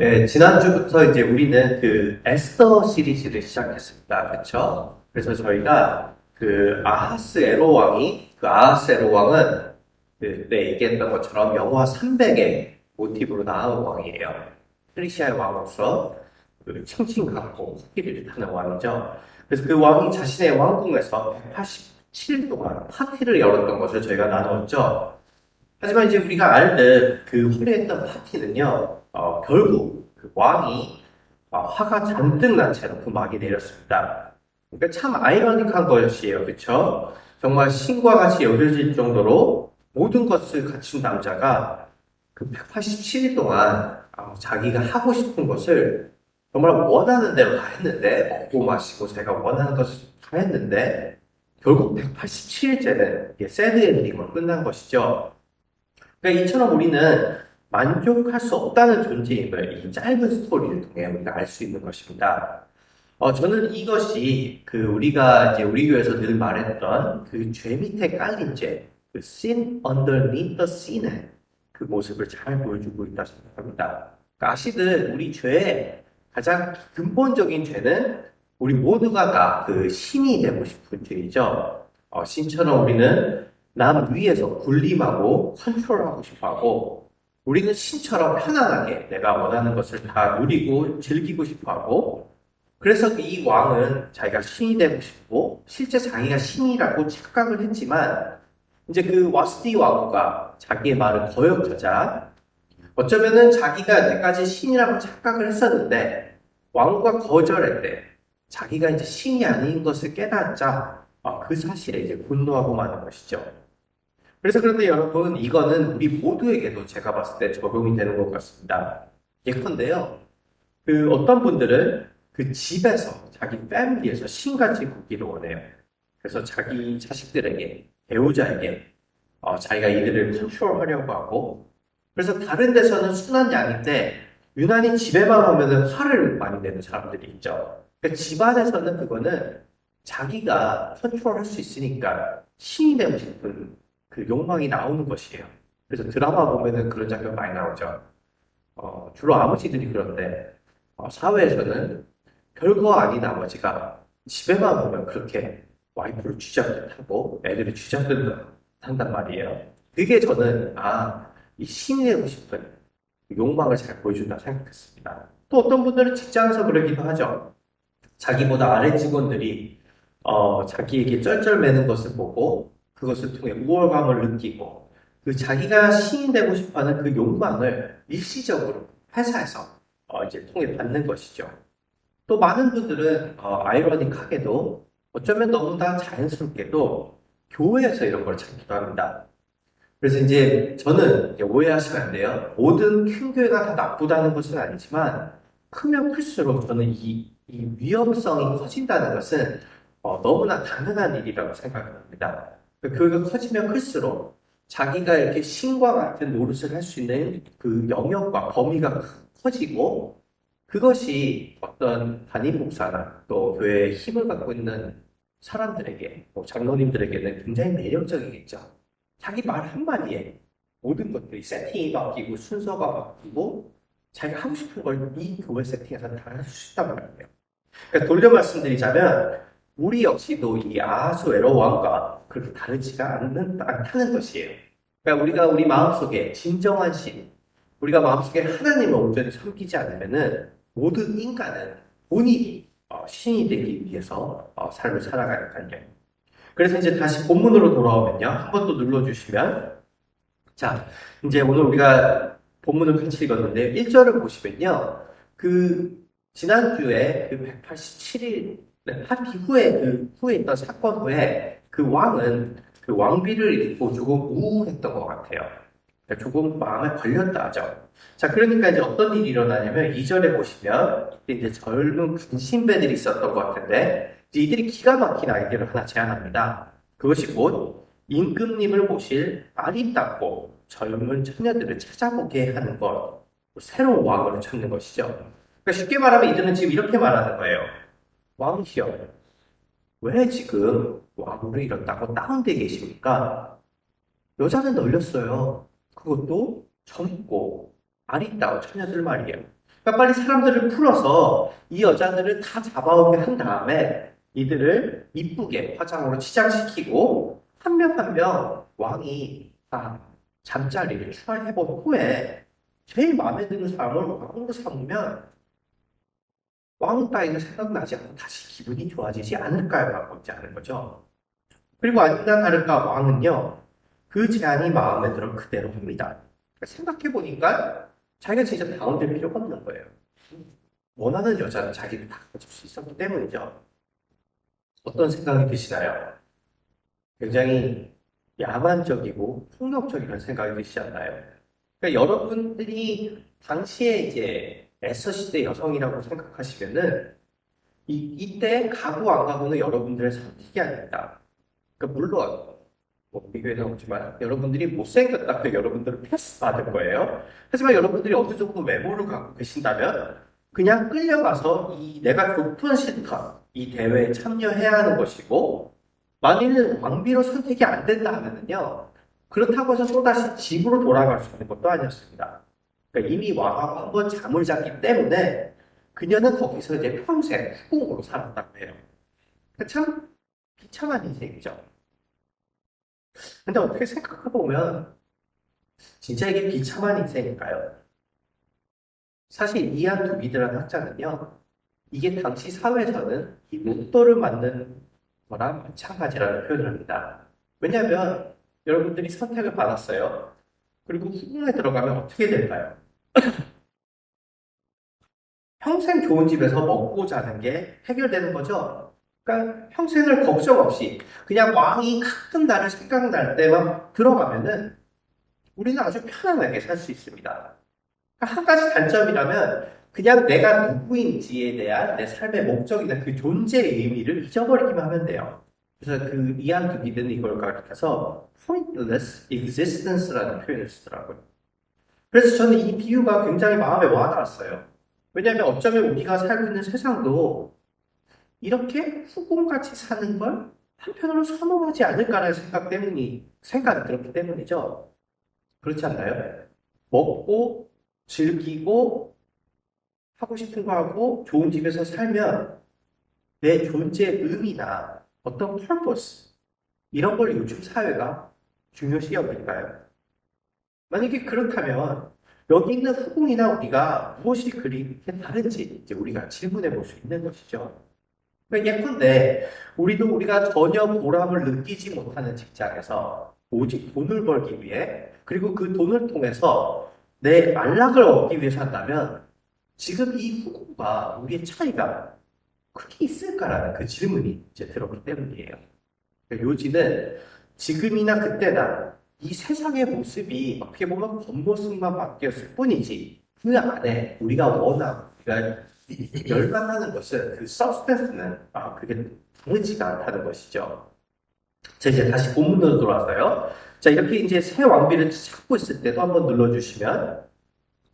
네, 지난주부터 이제 우리는 그 에스더 시리즈를 시작했습니다. 그쵸? 그래서 저희가 그 아하스 에로 왕이, 그 아하스 에로 왕은 그때 얘기했던 것처럼 영화 300의 모티브로 나온 왕이에요. 페르시아의 왕으로서 그 칭칭하고 코끼리를 타는 왕이죠. 그래서 그 왕이 자신의 왕궁에서 187일 동안 파티를 열었던 것을 저희가 나누었죠. 하지만 이제 우리가 알듯 그 화려했던 파티는요, 결국 그 왕이 화가 잔뜩 난 채로 그 막이 내렸습니다. 그러니까 참 아이러닉한 것이에요. 그쵸? 정말 신과 같이 여겨질 정도로 모든 것을 갖춘 남자가 그 187일 동안 자기가 하고 싶은 것을 정말 원하는 대로 다 했는데, 먹고 마시고 자기가 원하는 것을 다 했는데, 결국 187일째는 새드 엔딩으로 끝난 것이죠. 그러니까 이처럼 우리는 만족할 수 없다는 존재임을 이 짧은 스토리를 통해 우리가 알 수 있는 것입니다. 저는 이것이 그 우리가 이제 우리 교회에서 늘 말했던 그 죄 밑에 깔린 죄, 그 sin underneath the sin의 그 모습을 잘 보여주고 있다 생각합니다. 그러니까 아시듯 우리 죄의 가장 근본적인 죄는 우리 모두가 다 그 신이 되고 싶은 죄이죠. 신처럼 우리는 남 위에서 군림하고 컨트롤하고 싶어하고 우리는 신처럼 편안하게 내가 원하는 것을 다 누리고 즐기고 싶어하고 그래서 이 왕은 자기가 신이 되고 싶고 실제 자기가 신이라고 착각을 했지만 이제 그 와스디 왕후가 자기의 말을 거역하자 어쩌면은 자기가 여태까지 신이라고 착각을 했었는데 왕후가 거절했대. 자기가 이제 신이 아닌 것을 깨닫자 그 사실에 이제 분노하고 마는 것이죠. 그래서 그런데 여러분, 이거는 우리 모두에게도 제가 봤을 때 적용이 되는 것 같습니다. 예컨대요. 그 어떤 분들은 그 집에서, 자기 패밀리에서 신같이 굽기를 원해요. 그래서 자기 자식들에게, 배우자에게, 자기가 이들을 컨트롤하려고 하고, 그래서 다른 데서는 순한 양인데, 유난히 집에만 오면은 화를 많이 내는 사람들이 있죠. 그러니까 집안에서는 그거는 자기가 컨트롤할 수 있으니까 신이 되고 싶은 그 욕망이 나오는 것이에요. 그래서 드라마 보면은 그런 장면 많이 나오죠. 주로 아버지들이 그런데, 사회에서는 별거 아닌 아버지가 집에만 보면 그렇게 와이프를 쥐잡듯하고 애들을 쥐잡듯 한단 말이에요. 그게 저는, 이 신이 되고 싶은 욕망을 잘 보여준다 생각했습니다. 또 어떤 분들은 직장에서 그러기도 하죠. 자기보다 아래 직원들이 자기에게 쩔쩔매는 것을 보고 그것을 통해 우월감을 느끼고 그 자기가 신이 되고 싶어하는 그 욕망을 일시적으로 회사에서 이제 통해 받는 것이죠. 또 많은 분들은 아이러닉하게도 어쩌면 너무나 자연스럽게도 교회에서 이런 걸 찾기도 합니다. 그래서 이제 저는 이제 오해하시면 안 돼요. 모든 큰 교회가 다 나쁘다는 것은 아니지만 크면 클수록 저는 이 위험성이 커진다는 것은 너무나 당연한 일이라고 생각합니다. 그 교회가 커지면 클수록 자기가 이렇게 신과 같은 노릇을 할 수 있는 그 영역과 범위가 커지고 그것이 어떤 담임 목사나 또 교회에 힘을 갖고 있는 사람들에게, 장로님들에게는 굉장히 매력적이겠죠. 자기 말 한마디에 모든 것들이 세팅이 바뀌고 순서가 바뀌고 자기가 하고 싶은 걸 이 교회 세팅에서 다 할 수 있단 말이에요. 그러니까 돌려 말씀드리자면 우리 역시도 이 아하수에로 왕과 그렇게 다르지가 않다는 것이에요. 그러니까 우리가 우리 마음속에 진정한 신, 우리가 마음속에 하나님을 온전히 섬기지 않으면은 모든 인간은 본인이 신이 되기 위해서 삶을 살아가니까요. 그래서 이제 다시 본문으로 돌아오면요. 한 번 더 눌러주시면. 자, 이제 오늘 우리가 본문을 같이 읽었는데, 1절을 보시면요. 그, 지난주에 그 187일, 한 이후에 후에 있던 사건 후에 그 왕은 그 왕비를 입고 조금 우울했던 것 같아요. 그러니까 조금 마음에 걸렸다 하죠. 자, 그러니까 이제 어떤 일이 일어나냐면, 2절에 보시면, 이제 젊은 군신배들이 있었던 것 같은데, 이들이 기가 막힌 아이디어를 하나 제안합니다. 그것이 곧 임금님을 모실 아리따고 젊은 처녀들을 찾아보게 하는 것, 새로운 왕을 찾는 것이죠. 그러니까 쉽게 말하면 이들은 지금 이렇게 말하는 거예요. 왕이시여, 왜 지금 왕을 잃었다고 다운돼 계십니까? 여자는 널렸어요. 그것도 젊고 아리따운 처녀들 말이에요. 그러니까 빨리 사람들을 풀어서 이 여자들을 다 잡아오게 한 다음에 이들을 이쁘게 화장으로 치장시키고 한 명 한 명 왕이 다 잠자리를 추하해본 후에 제일 마음에 드는 사람을 왕으로 삼으면 왕 따위는 생각나지 않고 다시 기분이 좋아지지 않을까요? 라고 있지 않은 거죠. 그리고 아니나 다를까 왕은요, 그 제안이 마음에 들어 그대로 합니다. 생각해보니까 자기가 진짜 다운될 필요가 없는 거예요. 원하는 여자는 자기를 다 가질 수 있었기 때문이죠. 어떤 생각이 드시나요? 굉장히 야만적이고 폭력적이라는 생각이 드시지 않나요? 그러니까 여러분들이 당시에 이제 에서 시대 여성이라고 생각하시면은 이때 가고 안 가고는 여러분들의 선택이 아닙니다. 그러니까 물론 뭐 비교해 나오지만 여러분들이 못생겼다고 여러분들은 패스 받을 거예요. 하지만 여러분들이 어느 정도 외모를 갖고 계신다면 그냥 끌려가서 이 내가 좋던 실컷 이 대회에 참여해야 하는 것이고 만일 왕비로 선택이 안 된다 하면은요 그렇다고 해서 또다시 집으로 돌아갈 수 있는 것도 아니었습니다. 그러니까 이미 왕하고 한번 잠을 잤기 때문에 그녀는 거기서 이제 평생 후궁으로 살았다고 해요. 그러니까 참 비참한 인생이죠. 근데 어떻게 생각해보면 진짜 이게 비참한 인생일까요? 사실 이안 두비드라는 학자는요, 이게 당시 사회에서는 이 로또를 만든 거랑 마찬가지라는 표현을 합니다. 왜냐하면 여러분들이 선택을 받았어요. 그리고 후궁에 들어가면 어떻게 될까요? 평생 좋은 집에서 먹고 자는 게 해결되는 거죠. 그러니까 평생을 걱정 없이 그냥 왕이 가끔 나를 생각날 때만 들어가면은 우리는 아주 편안하게 살 수 있습니다. 그러니까 한 가지 단점이라면 그냥 내가 누구인지에 대한 내 삶의 목적이나 그 존재의 의미를 잊어버리기만 하면 돼요. 그래서 그 이안 두비드는 이걸 가르쳐서 pointless existence라는 표현을 쓰더라고요. 그래서 저는 이 비유가 굉장히 마음에 와닿았어요. 왜냐하면 어쩌면 우리가 살고 있는 세상도 이렇게 후궁같이 사는 걸 한편으로 선호하지 않을까라는 생각이 들었기 때문이죠. 그렇지 않나요? 먹고, 즐기고, 하고 싶은 거 하고, 좋은 집에서 살면 내 존재의 의미나 어떤 purpose, 이런 걸 요즘 사회가 중요시 여길까요? 만약에 그렇다면 여기 있는 후궁이나 우리가 무엇이 그렇게 다른지 이제 우리가 질문해 볼 수 있는 것이죠. 그러니까 예컨대 우리가 전혀 보람을 느끼지 못하는 직장에서 오직 돈을 벌기 위해 그리고 그 돈을 통해서 내 안락을 얻기 위해서 한다면 지금 이 후궁과 우리의 차이가 크게 있을까라는 그 질문이 이제 들었기 때문이에요. 그러니까 요지는 지금이나 그때나 이 세상의 모습이 어떻게 보면 겉모습만 바뀌었을 뿐이지 그 안에 우리가 원하고 우리가 열망하는 것은 그 서브스턴스는 그게 다르지가 않다는 것이죠. 자, 이제 다시 본문으로 돌아와서요. 자, 이렇게 이제 새 왕비를 찾고 있을 때도 한번 눌러주시면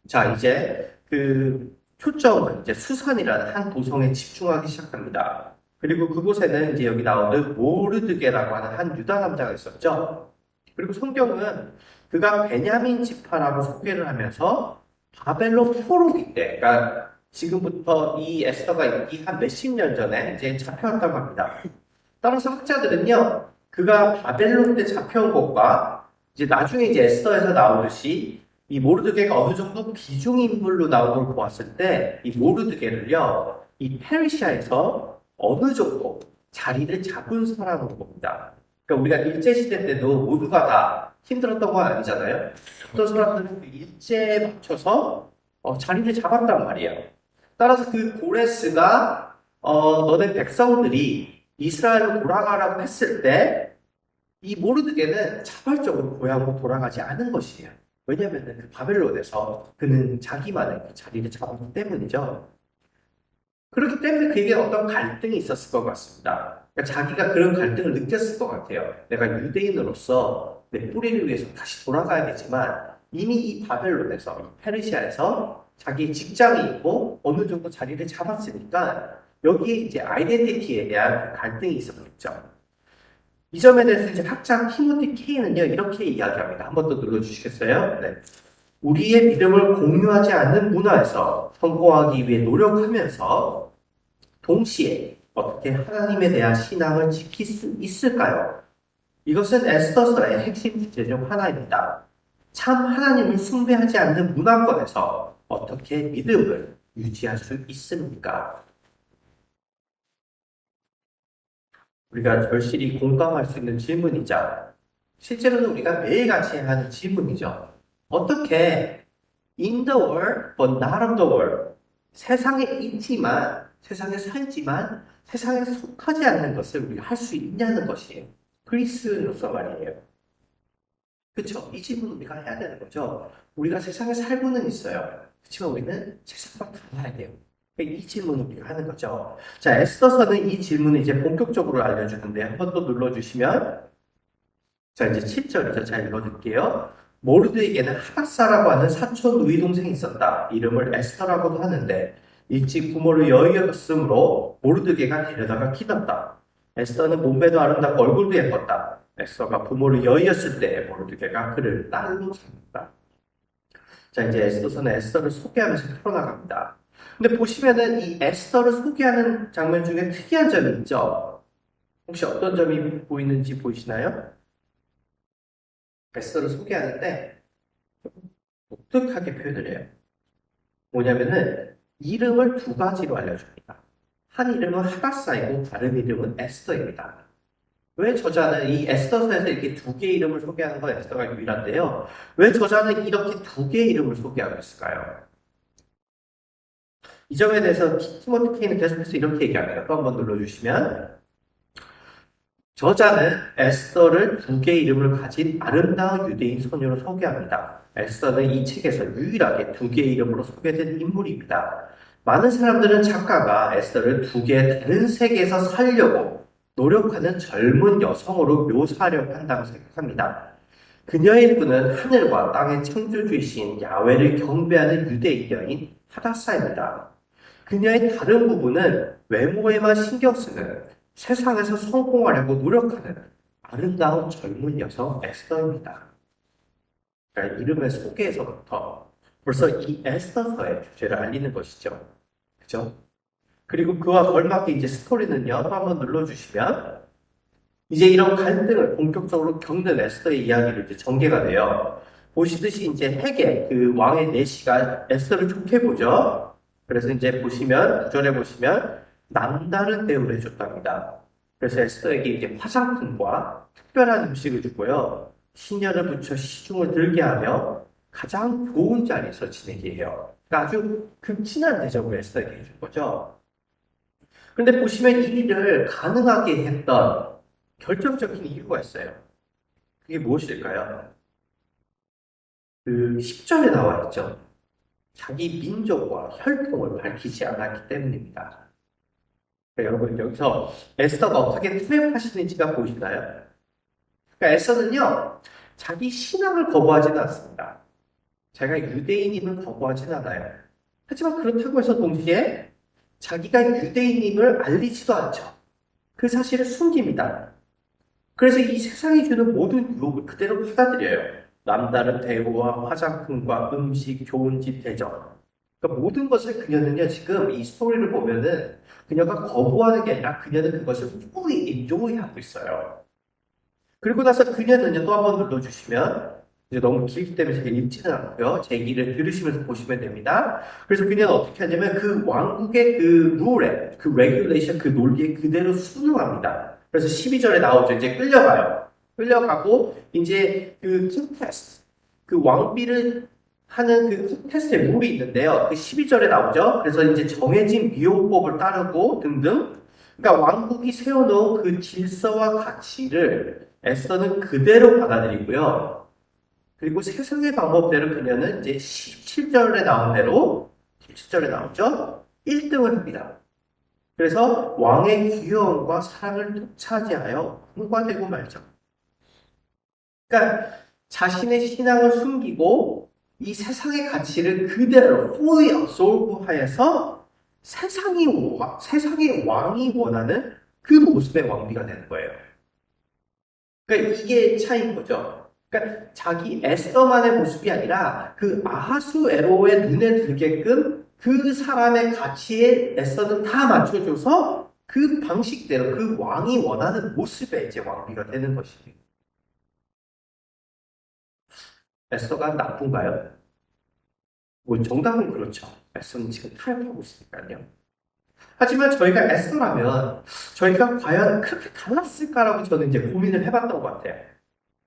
자, 이제 그 초점은 이제 수산이라는 한 도성에 집중하기 시작합니다. 그리고 그곳에는 이제 여기 나오는 모르드게라고 하는 한 유다 남자가 있었죠. 그리고 성경은 그가 베냐민 지파라고 소개를 하면서 바벨론 포로기 때, 그러니까 지금부터 이 에스더가 있기 한 몇십 년 전에 이제 잡혀왔다고 합니다. 따라서 학자들은요, 그가 바벨론 때 잡혀온 것과 이제 나중에 이제 에스더에서 나오듯이 이 모르드게가 어느 정도 비중 인물로 나오는 걸 보았을 때 이 모르드게를요, 이 페르시아에서 어느 정도 자리를 잡은 사람으로 봅니다. 그러니까 우리가 일제시대 때도 모두가 다 힘들었던 건 아니잖아요. 어떤 사람들은 그 일제에 맞춰서 자리를 잡았단 말이에요. 따라서 그 고레스가 너네 백성들이 이스라엘로 돌아가라고 했을 때 이 모르드게는 자발적으로 고향으로 돌아가지 않은 것이에요. 왜냐하면 그 바벨론에서 그는 자기만의 그 자리를 잡았기 때문이죠. 그렇기 때문에 그에게 어떤 갈등이 있었을 것 같습니다. 그러니까 자기가 그런 갈등을 느꼈을 것 같아요. 내가 유대인으로서 내 뿌리를 위해서 다시 돌아가야 되지만 이미 이 바벨론에서, 이 페르시아에서 자기의 직장이 있고 어느 정도 자리를 잡았으니까 여기에 이제 아이덴티티에 대한 갈등이 있었겠죠. 이 점에 대해서 이제 학자 티모티 케이는요, 이렇게 이야기합니다. 한 번 더 눌러주시겠어요? 네. 우리의 믿음을 공유하지 않는 문화에서 성공하기 위해 노력하면서 동시에 어떻게 하나님에 대한 신앙을 지킬 수 있을까요? 이것은 에스더서의 핵심 주제 중 하나입니다. 참 하나님을 숭배하지 않는 문화권에서 어떻게 믿음을 유지할 수 있습니까? 우리가 절실히 공감할 수 있는 질문이자 실제로는 우리가 매일같이 하는 질문이죠. 어떻게 in the world but not of the world 세상에 있지만 세상에 살지만 세상에 속하지 않는 것을 우리가 할 수 있냐는 것이에요. 그리스로서 말이에요. 그렇죠? 이 질문 우리가 해야 되는 거죠. 우리가 세상에 살고는 있어요. 그렇지만 우리는 세상과 달라야 돼요. 이 질문을 우리가 하는 거죠. 자, 에스더서는 이 질문을 이제 본격적으로 알려주는데 한 번 더 눌러주시면 자, 이제 7절이죠. 잘 읽어드릴게요. 모르드에게는 하닷사라고 하는 사촌 누이 동생이 있었다. 이름을 에스더라고도 하는데 일찍 부모를 여의었으므로 모르드게가 데려다가 키웠다. 에스더는 몸매도 아름답고 얼굴도 예뻤다. 에스더가 부모를 여의었을 때 모르드게가 그를 딸로 삼았다. 자, 이제 에스더서는 에스더를 소개하면서 풀어나갑니다. 근데 보시면은 이 에스더를 소개하는 장면 중에 특이한 점이 있죠. 혹시 어떤 점이 보이는지 보이시나요? 에스더를 소개하는데 독특하게 표현을 해요. 뭐냐면은 이름을 두 가지로 알려줍니다. 한 이름은 하닷사이고 다른 이름은 에스더입니다. 왜 저자는 이 에스더서에서 이렇게 두 개의 이름을 소개하는 건 에스더가 유일한데요. 왜 저자는 이렇게 두 개의 이름을 소개하고 있을까요? 이 점에 대해서 티모티 케이는 계속해서 이렇게 얘기합니다. 또 한번 눌러주시면 저자는 에스더를 두 개의 이름을 가진 아름다운 유대인 소녀로 소개합니다. 에스더는 이 책에서 유일하게 두 개의 이름으로 소개된 인물입니다. 많은 사람들은 작가가 에스더를 두 개의 다른 세계에서 살려고 노력하는 젊은 여성으로 묘사하려고 한다고 생각합니다. 그녀의 일부는 하늘과 땅의 창조주이신 야훼를 경배하는 유대인 여인 하닷사입니다. 그녀의 다른 부분은 외모에만 신경 쓰는 세상에서 성공하려고 노력하는 아름다운 젊은 여성 에스더입니다. 그러니까 이름의 소개에서부터 벌써 이 에스더서의 주제를 알리는 것이죠. 그죠? 그리고 그와 걸맞게 이제 스토리는요, 또 한번 눌러주시면 이제 이런 갈등을 본격적으로 겪는 에스더의 이야기로 이제 전개가 돼요. 보시듯이 이제 헤게 그 왕의 내시가 에스더를 좋게 보죠. 그래서 이제 보시면 구절에 보시면 남다른 대우를 해줬답니다. 그래서 에스더에게 이제 화장품과 특별한 음식을 주고요. 시녀를 붙여 시중을 들게 하며 가장 좋은 자리에서 지내게 해요. 그러니까 아주 극진한 대접을 에스더에게 해준 거죠. 그런데 보시면 이 일을 가능하게 했던 결정적인 이유가 있어요. 그게 무엇일까요? 그 10절에 나와 있죠. 자기 민족과 혈통을 밝히지 않았기 때문입니다. 그러니까 여러분 여기서 에스더가 어떻게 투입하시는지가 보이시나요? 그러니까 에스더는요. 자기 신앙을 거부하지는 않습니다. 자기가 유대인임을 거부하지는 않아요. 하지만 그렇다고 해서 동시에 자기가 유대인임을 알리지도 않죠. 그 사실을 숨깁니다. 그래서 이 세상이 주는 모든 유혹을 그대로 받아들여요. 남다른 대우와 화장품과 음식, 좋은 집 대접. 그러니까 모든 것을 그녀는요, 지금 이 스토리를 보면은 그녀가 거부하는 게 아니라 그녀는 그것을 fully enjoy하고 있어요. 그리고 나서 그녀는요, 또 한번 눌러주시면 이제 너무 길기 때문에 제가 읽지는 않고요. 제 얘기를 들으시면서 보시면 됩니다. 그래서 그녀는 어떻게 하냐면 그 왕국의 그 룰에, 그 레귤레이션, 그 논리에 그대로 순응합니다. 그래서 12절에 나오죠. 이제 끌려가요. 끌려가고 이제 그 킹테스트, 그 왕비를 하는 그 킹테스트의 룰이 있는데요. 그 12절에 나오죠. 그래서 이제 정해진 미용법을 따르고 등등. 그러니까 왕국이 세워놓은 그 질서와 가치를 에스더는 그대로 받아들이고요. 그리고 세상의 방법대로 그녀는 이제 17절에 나온 대로 17절에 나오죠. 1등을 합니다. 그래서 왕의 귀여움과 사랑을 독차지하여 통과되고 말죠. 그러니까 자신의 신앙을 숨기고 이 세상의 가치를 그대로 fully absorb 하여서 세상의 왕이 원하는 그 모습의 왕비가 되는 거예요. 그러니까 이게 차이인 거죠. 그러니까 자기 에스더만의 모습이 아니라 그 아하수에로의 눈에 들게끔 그 사람의 가치에 에스더는 다 맞춰줘서 그 방식대로 그 왕이 원하는 모습의 이제 왕비가 되는 것이에요. 에스더가 나쁜가요? 뭐 정답은 그렇죠. 에스더는 지금 타협하고 있으니까요. 하지만 저희가 에스더라면 저희가 과연 그렇게 달랐을까라고 저는 이제 고민을 해봤던 것 같아요.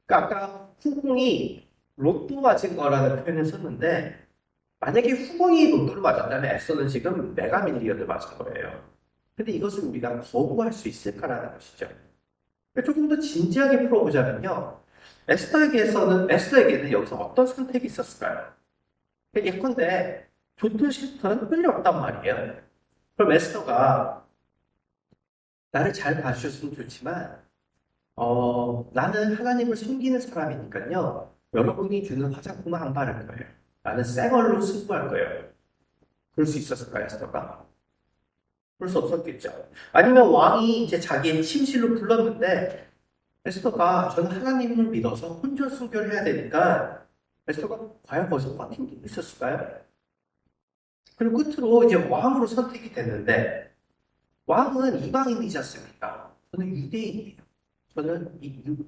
그러니까 아까 후궁이 로또 맞은 거라는 표현을 썼는데 만약에 후궁이 로또를 맞았다면 에스더는 지금 메가밀리언을 맞은 거예요. 근데 이것을 우리가 거부할 수 있을까라는 것이죠. 조금 더 진지하게 풀어보자면요. 에스더에게는 여기서 어떤 선택이 있었을까요? 예컨대 좋든 싫든 끌려왔단 말이에요. 그럼 에스더가 나를 잘 봐주셨으면 좋지만 나는 하나님을 숨기는 사람이니까요. 여러분이 주는 화장품은 안 바를 거예요. 나는 새 걸로 승부할 거예요. 그럴 수 있었을까요, 에스더가? 그럴 수 없었겠죠. 아니면 왕이 이제 자기의 침실로 불렀는데 에스더가 저는 하나님을 믿어서 혼전 순결을 해야 되니까 에스더가 과연 거기서 버틴 게 있었을까요? 그리고 끝으로 이제 왕으로 선택이 됐는데 왕은 이방인이지 않습니까? 저는 유대인이에요. 저는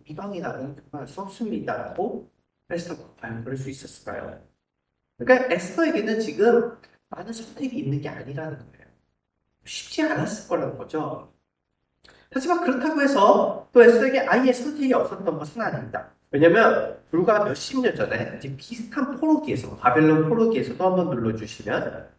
이방인하고는 교환할 수 없습니다라고 에스더가 과연 그럴 수 있었을까요? 그러니까 에스더에게는 지금 많은 선택이 있는 게 아니라는 거예요. 쉽지 않았을 거라는 거죠. 하지만 그렇다고 해서 또 에스더에게 아예 선택이 없었던 것은 아닙니다. 왜냐면 불과 몇십 년 전에 이제 비슷한 포로기에서 바벨론 포로기에서도 한번 눌러주시면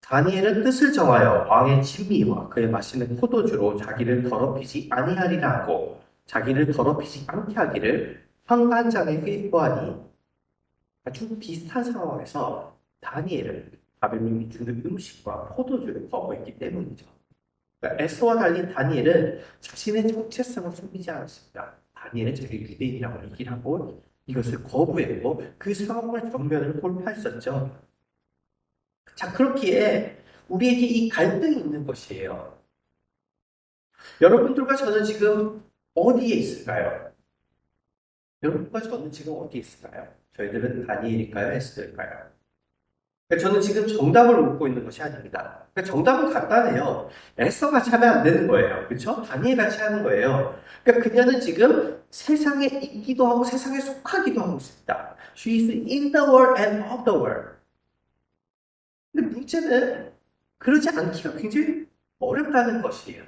다니엘은 뜻을 정하여 왕의 진미와 그의 마시는 포도주로 자기를 더럽히지 아니하리라 하고 자기를 더럽히지 않게 하기를 환관장에게 구하니 아주 비슷한 상황에서 다니엘은 바벨론이 주는 음식과 포도주를 거부했기 때문이죠. 그러니까 에스더와 달리 다니엘은 자신의 정체성을 숨기지 않았습니다. 다니엘은 자기 유대인이라고 얘기를 하고 이것을 거부했고 그 상황을 정면을 돌파했었죠. 자, 그렇기에 우리에게 이 갈등이 있는 것이에요. 여러분들과 저는 지금 어디에 있을까요? 여러분과 저는 지금 어디에 있을까요? 저희들은 다니엘일까요? 에스더일까요? 저는 지금 정답을 묻고 있는 것이 아닙니다. 정답은 간단해요. 에스더 같이 하면 안 되는 거예요. 그렇죠? 다니엘 같이 하는 거예요. 그러니까 그녀는 지금 세상에 있기도 하고 세상에 속하기도 하고 있습니다. She is in the world and of the world. 근데 문제는 그러지 않기가 굉장히 어렵다는 것이에요.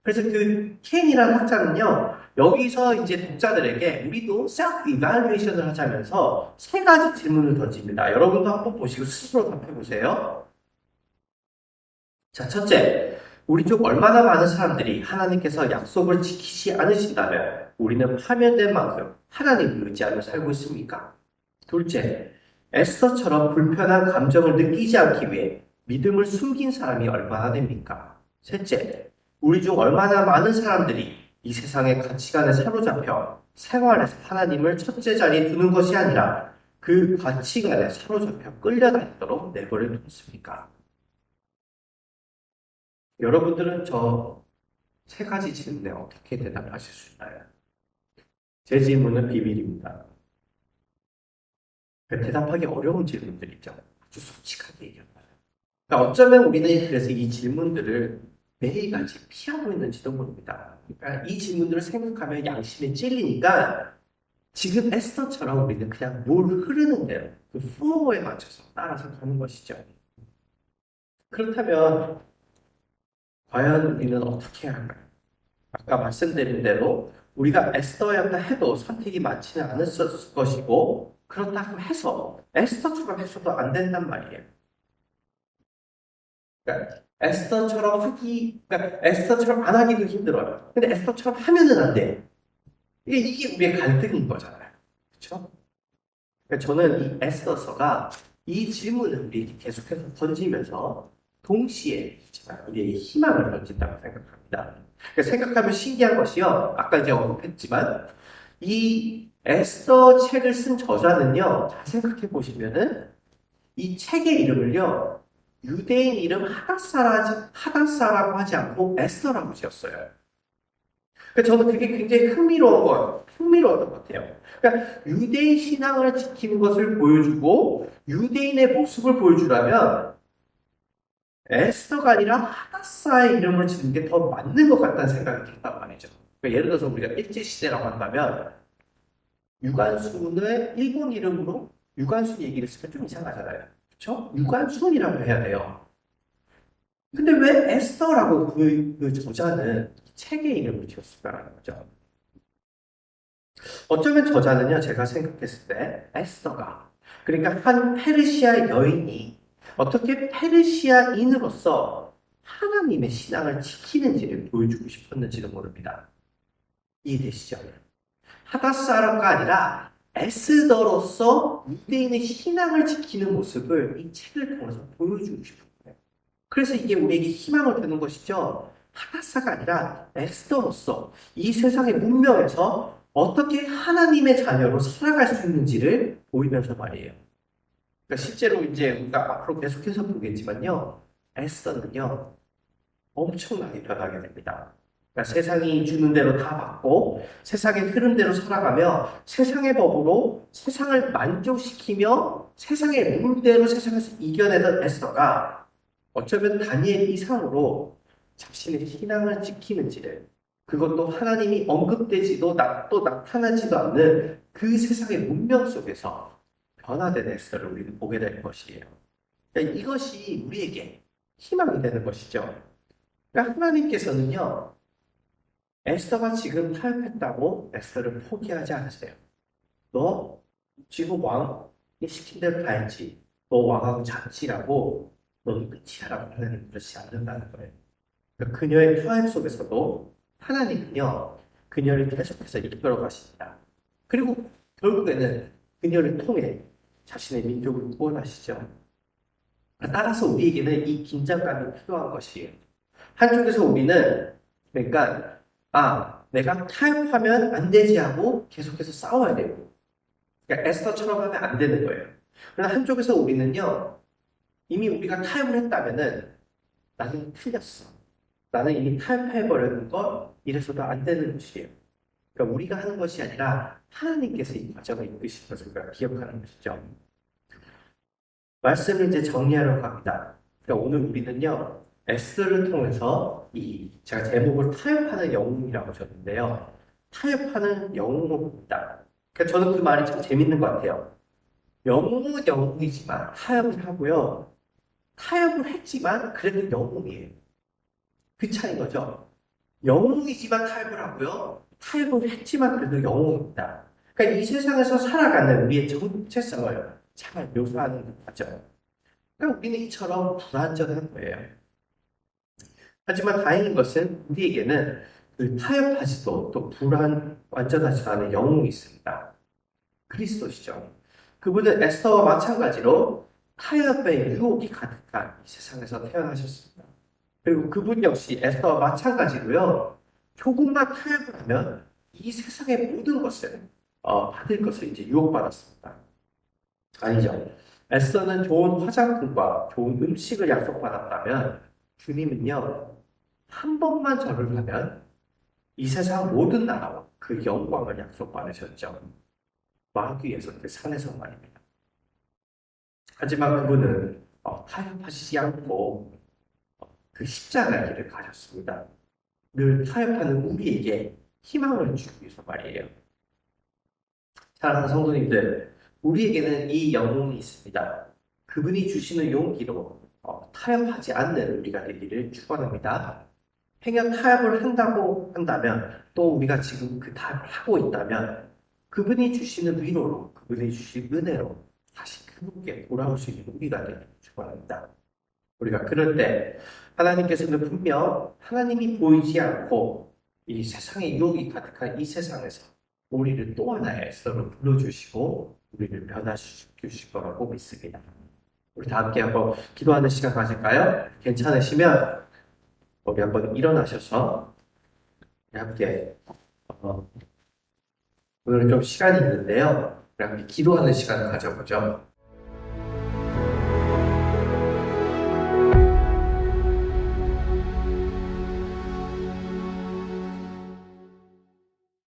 그래서 그 켄이라는 학자는요, 여기서 이제 독자들에게 우리도 셀프 이발리에이션을 하자면서 세 가지 질문을 던집니다. 여러분도 한번 보시고 스스로 답해보세요. 자, 첫째, 우리 중 얼마나 많은 사람들이 하나님께서 약속을 지키지 않으신다면 우리는 파멸된 만큼 하나님을 의지하며 살고 있습니까? 둘째, 에스더처럼 불편한 감정을 느끼지 않기 위해 믿음을 숨긴 사람이 얼마나 됩니까? 셋째, 우리 중 얼마나 많은 사람들이 이 세상의 가치관에 사로잡혀 생활에서 하나님을 첫째 자리에 두는 것이 아니라 그 가치관에 사로잡혀 끌려다니도록 내버려 뒀습니까? 여러분들은 저 세 가지 질문에 어떻게 대답하실 수 있나요? 제 질문은 비밀입니다. 대답하기 어려운 질문들이죠. 아주 솔직하게 얘기합니다. 그러니까 어쩌면 우리는 그래서 이 질문들을 매일같이 피하고 있는지도 모릅니다. 그러니까 이 질문들을 생각하면 양심에 찔리니까 지금 에스더처럼 우리는 그냥 뭘 흐르는 대로 그 플로어에 맞춰서 따라서 가는 것이죠. 그렇다면 과연 우리는 어떻게 해야 할까요? 아까 말씀드린 대로 우리가 에스더였다 해도 선택이 많지는 않았을 것이고 그렇다고 해서 에스더처럼 해서도 안 된단 말이에요. 그러니까 그러니까 에스더처럼 안 하기도 힘들어요. 근데 에스더처럼 하면은 안 돼요. 이게 우리의 갈등인 거잖아요. 그렇죠? 그러니까 저는 이 에스더서가 이 질문을 우리에게 계속해서 던지면서 동시에 우리에게 희망을 던진다고 생각합니다. 그러니까 생각하면 신기한 것이요. 아까 이제 언급했지만 이 에스더 책을 쓴 저자는요. 잘 생각해 보시면은 이 책의 이름을요. 유대인 이름 하다사라고 하지 않고 에스더라고 지었어요. 그러니까 저는 그게 굉장히 흥미로웠던 것 같아요. 그러니까 유대인 신앙을 지키는 것을 보여주고 유대인의 모습을 보여주려면 에스더가 아니라 하다사의 이름을 짓는 게 더 맞는 것 같다는 생각이 들었단 말이죠. 그러니까 예를 들어서 우리가 일제시대라고 한다면 유관순의 일본 이름으로 유관순 얘기를 쓰면 좀 이상하잖아요. 그렇죠? 유관순이라고 해야 돼요. 근데 왜 에스더라고 그 저자는 책의 이름을 지었을까라는 거죠. 어쩌면 저자는요, 제가 생각했을 때 에스더가 그러니까 한 페르시아 여인이 어떻게 페르시아인으로서 하나님의 신앙을 지키는지를 보여주고 싶었는지도 모릅니다. 이해되시죠? 하다사라가 아니라 에스더로서 유대인의 신앙을 지키는 모습을 이 책을 통해서 보여주고 싶은 거예요. 그래서 이게 우리에게 희망을 주는 것이죠. 하다사가 아니라 에스더로서 이 세상의 문명에서 어떻게 하나님의 자녀로 살아갈 수 있는지를 보이면서 말이에요. 그러니까 실제로 이제 우리가 앞으로 계속해서 보겠지만요. 에스더는요. 엄청나게 변하게 됩니다. 그러니까 세상이 주는 대로 다 받고 세상의 흐름대로 살아가며 세상의 법으로 세상을 만족시키며 세상의 룰대로 세상에서 이겨내던 에스더가 어쩌면 다니엘 이상으로 자신의 신앙을 지키는지를 그것도 하나님이 언급되지도 또 나타나지도 않는 그 세상의 문명 속에서 변화된 에스더를 우리는 보게 될 것이에요. 그러니까 이것이 우리에게 희망이 되는 것이죠. 그러니까 하나님께서는요, 에스더가 지금 타협했다고 에스더를 포기하지 않으세요. 너 지금 왕이 시킨 대로 다 했지. 너 왕하고 잡지라고 너는 끝이야라고 하나님 그렇지 않는다는 거예요. 그러니까 그녀의 타협 속에서도 하나님은요, 그녀를 계속해서 이끌어 가십니다. 그리고 결국에는 그녀를 통해 자신의 민족을 구원하시죠. 따라서 우리에게는 이 긴장감이 필요한 것이에요. 한쪽에서 우리는 그러니까 내가 타협하면 안 되지 하고 계속해서 싸워야 되고 그러니까 에스더처럼 하면 안 되는 거예요. 그러나 한쪽에서 우리는요 이미 우리가 타협을 했다면은 나는 틀렸어. 나는 이미 타협해버리는 거 이래서도 안 되는 것이에요. 그러니까 우리가 하는 것이 아니라 하나님께서 이 과정을 이끄시는 것을 우리가 기억하는 것이죠. 말씀을 이제 정리하려고 합니다. 그러니까 오늘 우리는요, 에스더를 통해서 제가 제목을 타협하는 영웅이라고 줬는데요. 타협하는 영웅을 봅니다. 그러니까 저는 그 말이 참 재밌는 것 같아요. 영웅은 영웅이지만 타협을 하고요. 타협을 했지만 그래도 영웅이에요. 그 차이인 거죠. 영웅이지만 타협을 하고요. 타협을 했지만 그래도 영웅입니다. 그러니까 이 세상에서 살아가는 우리의 정체성을 잘 묘사하는 것 같죠. 그러니까 우리는 이처럼 불완전한 거예요. 하지만 다행인 것은 우리에게는 그 타협하지도 또 완전하지도 않은 영웅이 있습니다. 그리스도시죠. 그분은 에스더와 마찬가지로 타협의 유혹이 가득한 이 세상에서 태어나셨습니다. 그리고 그분 역시 에스더와 마찬가지로요. 조금만 타협을 하면 이 세상의 모든 것을 받을 것을 이제 유혹받았습니다. 아니죠. 에스더는 좋은 화장품과 좋은 음식을 약속받았다면 주님은요, 한 번만 절을 하면 이 세상 모든 나라와 그 영광을 약속받으셨죠. 마귀에서 그 산에서 말입니다. 하지만 그분은 타협하시지 않고 그 십자가의 길을 가셨습니다. 늘 타협하는 우리에게 희망을 주기 위해서 말이에요. 사랑하는 성도님들, 우리에게는 이 영웅이 있습니다. 그분이 주시는 용기로 타협하지 않는 우리가 되기를 축원합니다. 행여 타협을 한다고 한다면 또 우리가 지금 그 타협을 하고 있다면 그분이 주시는 위로로 그분이 주신 은혜로 다시 그분께 돌아올 수 있는 우리가 되기를 축원합니다. 우리가 그럴 때 하나님께서는 분명 하나님이 보이지 않고 이 세상의 유혹이 가득한 이 세상에서 우리를 또 하나의 에스더로 불러주시고 우리를 변화시키실 거라고 믿습니다. 우리 다 함께 한번 기도하는 시간 가질까요? 괜찮으시면 우리 한번 일어나셔서 우리 함께 오늘 좀 시간이 있는데요. 우리 함께 기도하는 시간을 가져보죠.